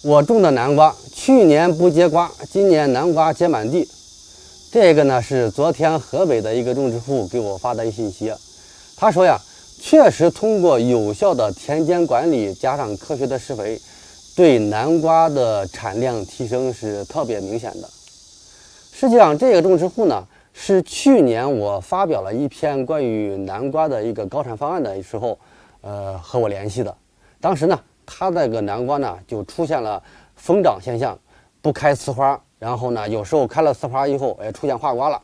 我种的南瓜去年不结瓜，今年南瓜结满地。这个呢是昨天河北的一个种植户给我发的一信息，他说呀，确实通过有效的田间管理加上科学的施肥，对南瓜的产量提升是特别明显的。实际上，这个种植户呢是去年我发表了一篇关于南瓜的一个高产方案的时候，和我联系的。当时呢，他这个南瓜呢就出现了疯长现象，不开雌花，然后呢有时候开了雌花以后，出现化瓜了。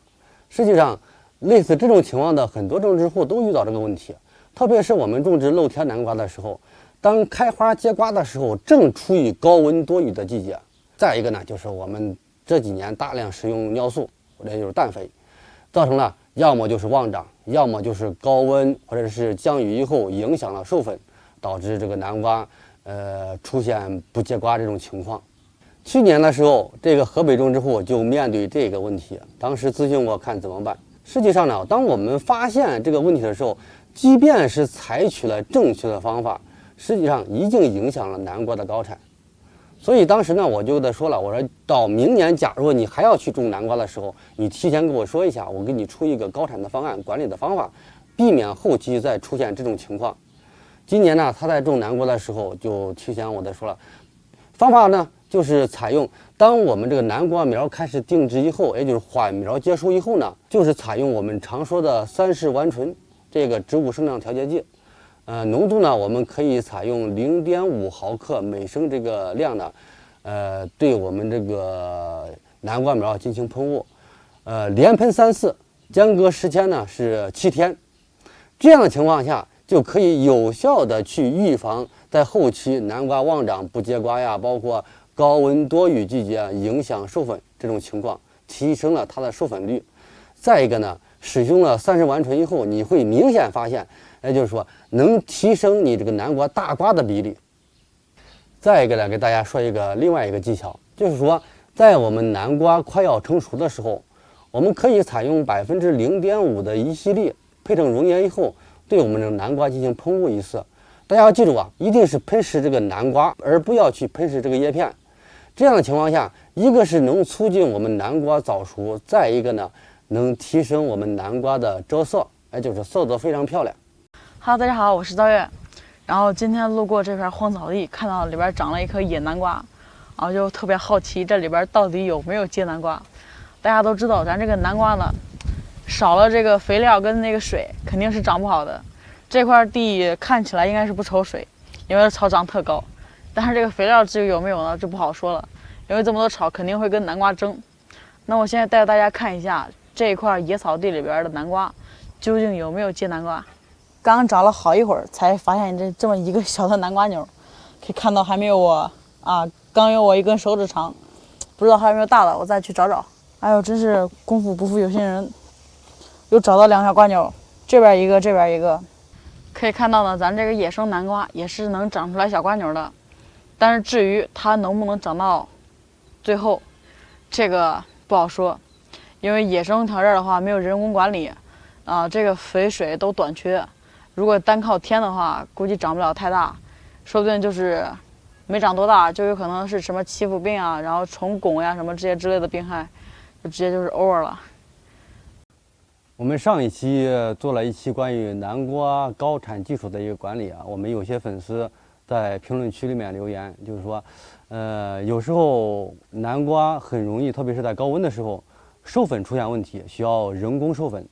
实际上，类似这种情况的很多种植户都遇到这个问题，特别是我们种植露天南瓜的时候，当开花结瓜的时候，正处于高温多雨的季节。再一个呢，就是我们这几年大量使用尿素或者就是氮肥，造成了要么就是旺长，要么就是高温或者是降雨以后影响了授粉，导致这个南瓜出现不结瓜这种情况。去年的时候，这个河北种植户就面对这个问题，当时咨询我看怎么办。实际上呢，当我们发现这个问题的时候，即便是采取了正确的方法，实际上已经影响了南瓜的高产。所以当时呢，我就跟他说了，我说到明年，假如你还要去种南瓜的时候，你提前跟我说一下，我给你出一个高产的方案、管理的方法，避免后期再出现这种情况。今年呢，他在种南瓜的时候就提前我再说了，方法呢就是采用当我们这个南瓜苗开始定植以后，也就是缓苗结束以后呢，就是采用我们常说的30烷醇这个植物生长调节剂。浓度呢，我们可以采用0.5毫克每升这个量呢，对我们这个南瓜苗进行喷雾，连喷3次，间隔时间呢是7天。这样的情况下，就可以有效的去预防在后期南瓜旺长不结瓜呀，包括高温多雨季节影响授粉这种情况，提升了它的授粉率。再一个呢，使用了30烷醇以后，你会明显发现，也就是说能提升你这个南瓜大瓜的比例。再一个呢，给大家说另外一个技巧，就是说在我们南瓜快要成熟的时候，我们可以采用0.5%的乙烯力配成溶液以后，对我们的南瓜进行喷雾一次。大家要记住啊，一定是喷湿这个南瓜，而不要去喷湿这个叶片。这样的情况下，一个是能促进我们南瓜早熟，再一个呢，能提升我们南瓜的着色，就是色泽非常漂亮。Hello， 大家好，我是赵月。然后今天路过这片荒草地，看到里边长了一颗野南瓜，然后就特别好奇这里边到底有没有结南瓜。大家都知道，咱这个南瓜呢，少了这个肥料跟那个水，肯定是长不好的。这块地看起来应该是不愁水，因为草长特高。但是这个肥料至于有没有呢，就不好说了，因为这么多草肯定会跟南瓜争。那我现在带大家看一下这一块野草地里边的南瓜，究竟有没有结南瓜。刚找了好一会儿，才发现这么一个小的南瓜钮，可以看到还没有我刚有我1根手指长，不知道还有没有大的，我再去找找。哎呦，真是功夫不负有心人，又找到2小瓜钮，这边一个，这边一个。可以看到呢，咱这个野生南瓜也是能长出来小瓜钮的，但是至于它能不能长到最后，这个不好说，因为野生条件的话没有人工管理，这个肥水都短缺。如果单靠天的话，估计长不了太大，说不定就是没长多大，就有可能是什么欺负病啊，然后虫拱呀什么这些之类的病害，就直接就是 over 了。我们上一期做了一期关于南瓜高产技术的一个管理啊，我们有些粉丝在评论区里面留言，就是说，有时候南瓜很容易，特别是在高温的时候，授粉出现问题，需要人工授粉。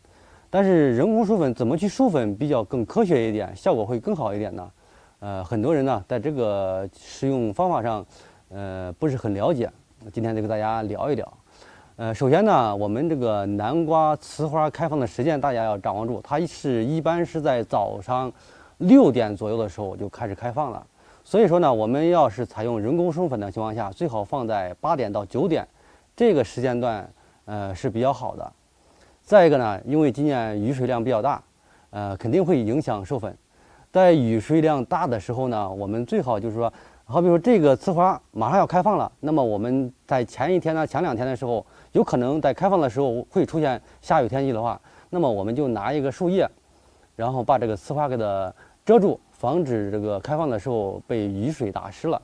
但是人工授粉怎么去授粉比较更科学一点，效果会更好一点呢？很多人呢在这个使用方法上，不是很了解。今天就跟大家聊一聊。首先呢，我们这个南瓜雌花开放的时间大家要掌握住，它一般是在早上6点左右的时候就开始开放了。所以说呢，我们要是采用人工授粉的情况下，最好放在8点到9点这个时间段，是比较好的。再一个呢，因为今年雨水量比较大，肯定会影响授粉。在雨水量大的时候呢，我们最好就是说，好比说这个雌花马上要开放了，那么我们在前1天呢、前2天的时候，有可能在开放的时候会出现下雨天气的话，那么我们就拿一个树叶，然后把这个雌花给它遮住，防止这个开放的时候被雨水打湿了。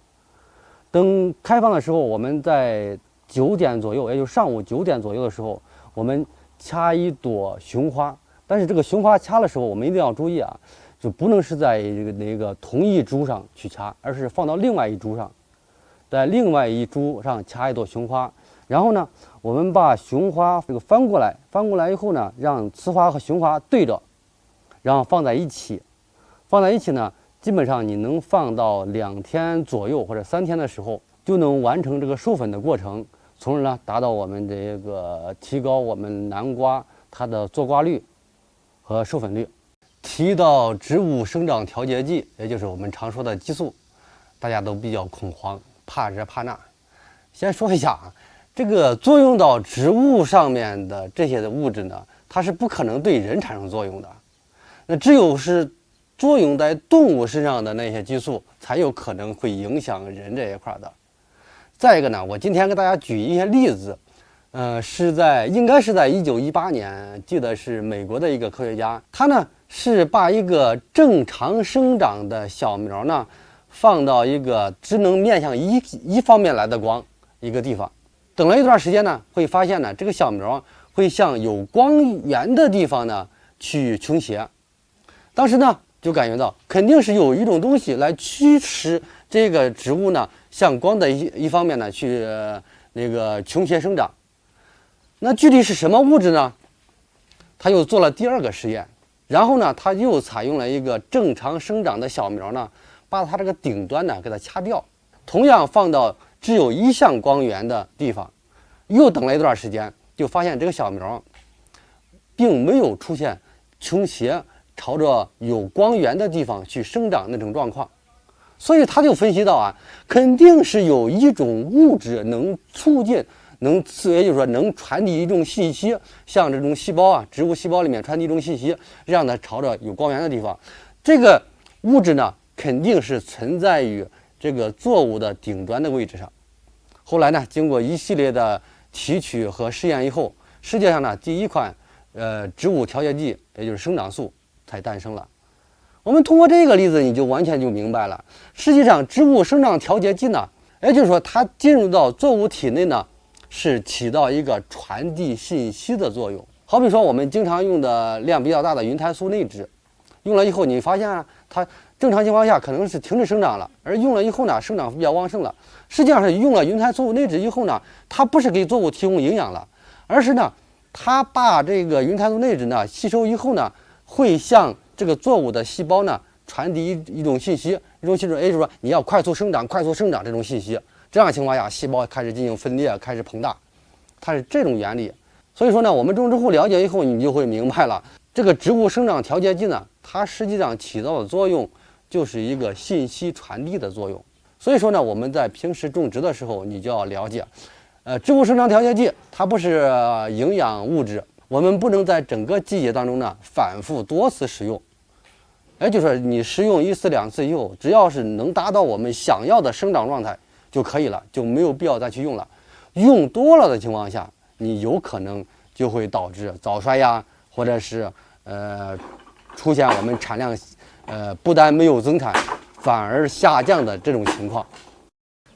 等开放的时候，我们在9点左右，也就是上午9点左右的时候，我们掐一朵雄花。但是这个雄花掐的时候，我们一定要注意啊，就不能是在那个同一株上去掐，而是放到另外一株上，在另外一株上掐一朵雄花。然后呢，我们把雄花这个翻过来，翻过来以后呢，让雌花和雄花对着，然后放在一起。放在一起呢，基本上你能放到2天左右或者3天的时候，就能完成这个授粉的过程，从而呢达到我们这个提高我们南瓜它的坐瓜率和授粉率。提到植物生长调节剂，也就是我们常说的激素，大家都比较恐慌，怕这怕那。先说一下啊，这个作用到植物上面的这些的物质呢，它是不可能对人产生作用的。那只有是作用在动物身上的那些激素，才有可能会影响人这一块的。再一个呢，我今天给大家举一些例子，应该是在1918年，记得是美国的一个科学家，他呢是把一个正常生长的小苗呢，放到一个只能面向一方面来的光一个地方，等了一段时间呢，会发现呢，这个小苗会向有光源的地方呢去倾斜。当时呢，就感觉到肯定是有一种东西来驱使这个植物呢向光的一方面呢去那个倾斜生长。那具体是什么物质呢？他又做了第2个实验，然后呢，他又采用了一个正常生长的小苗呢，把它这个顶端呢给它掐掉，同样放到只有一向光源的地方，又等了一段时间，就发现这个小苗并没有出现倾斜朝着有光源的地方去生长那种状况。所以他就分析到啊，肯定是有一种物质能促进，也就是说能传递一种信息，像这种细胞啊，植物细胞里面传递一种信息，让它朝着有光源的地方。这个物质呢，肯定是存在于这个作物的顶端的位置上。后来呢，经过一系列的提取和试验以后，世界上呢第一款植物调节剂，也就是生长素才诞生了。我们通过这个例子，你就完全就明白了，实际上植物生长调节剂呢，也就是说它进入到作物体内呢，是起到一个传递信息的作用。好比说我们经常用的量比较大的云肽素内酯，用了以后你发现啊，它正常情况下可能是停止生长了，而用了以后呢，生长比较旺盛了。实际上是用了云肽素内酯以后呢，它不是给作物提供营养了，而是呢，它把这个云肽素内酯呢吸收以后呢，会向这个作物的细胞呢传递一种信息，就是说你要快速生长这种信息。这样情况下，细胞开始进行分裂，开始膨大，它是这种原理。所以说呢，我们种植户了解以后，你就会明白了，这个植物生长调节剂呢，它实际上起到的作用就是一个信息传递的作用。所以说呢，我们在平时种植的时候，你就要了解，植物生长调节剂它不是营养物质，我们不能在整个季节当中呢反复多次使用。就是说你使用1次2次以后，只要是能达到我们想要的生长状态就可以了，就没有必要再去用了。用多了的情况下，你有可能就会导致早衰呀，或者是出现我们产量不但没有增产，反而下降的这种情况。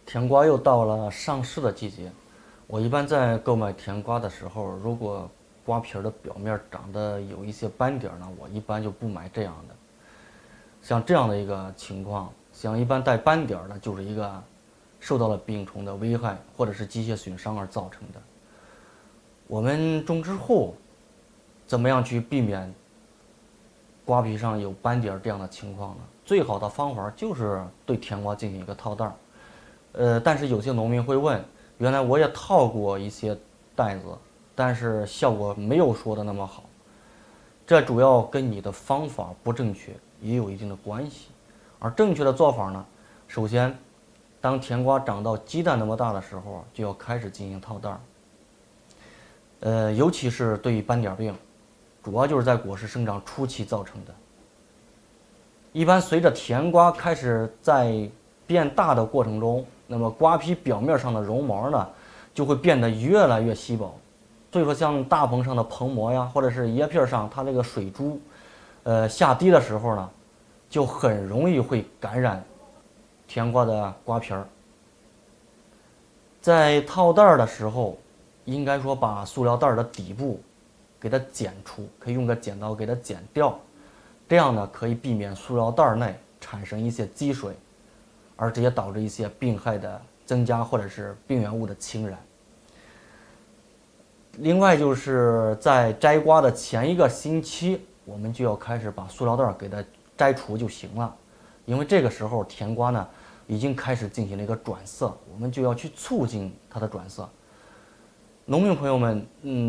甜瓜又到了上市的季节，我一般在购买甜瓜的时候，如果瓜皮的表面长得有一些斑点呢，我一般就不买这样的。像这样的一个情况，像一般带斑点的，就是一个受到了病虫的危害或者是机械损伤而造成的。我们种植户怎么样去避免瓜皮上有斑点这样的情况呢？最好的方法就是对甜瓜进行一个套袋。但是有些农民会问，原来我也套过一些袋子，但是效果没有说的那么好。这主要跟你的方法不正确也有一定的关系。而正确的做法呢，首先当甜瓜长到鸡蛋那么大的时候，就要开始进行套袋。尤其是对于斑点病，主要就是在果实生长初期造成的。一般随着甜瓜开始在变大的过程中，那么瓜皮表面上的绒毛呢，就会变得越来越稀薄。所以说，像大棚上的棚膜呀，或者是叶片上它这个水珠，下滴的时候呢，就很容易会感染甜瓜的瓜皮儿。在套袋儿的时候，应该说把塑料袋儿的底部给它剪除，可以用个剪刀给它剪掉，这样呢可以避免塑料袋儿内产生一些积水，而这也导致一些病害的增加或者是病原物的侵染。另外就是在摘瓜的前1个星期，我们就要开始把塑料袋儿给它摘除就行了，因为这个时候甜瓜呢已经开始进行了一个转色，我们就要去促进它的转色。农民朋友们，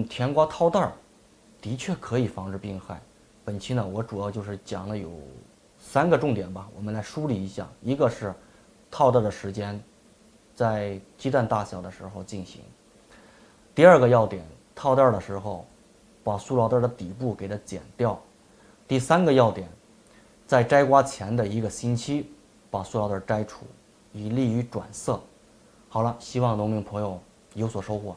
甜瓜套袋儿的确可以防治病害。本期呢，我主要就是讲了有3个重点吧，我们来梳理一下。一个是套袋的时间，在鸡蛋大小的时候进行。第2个要点，套袋的时候把塑料袋的底部给它剪掉。第3个要点，在摘瓜前的1个星期把塑料袋摘除，以利于转色。好了，希望农民朋友有所收获。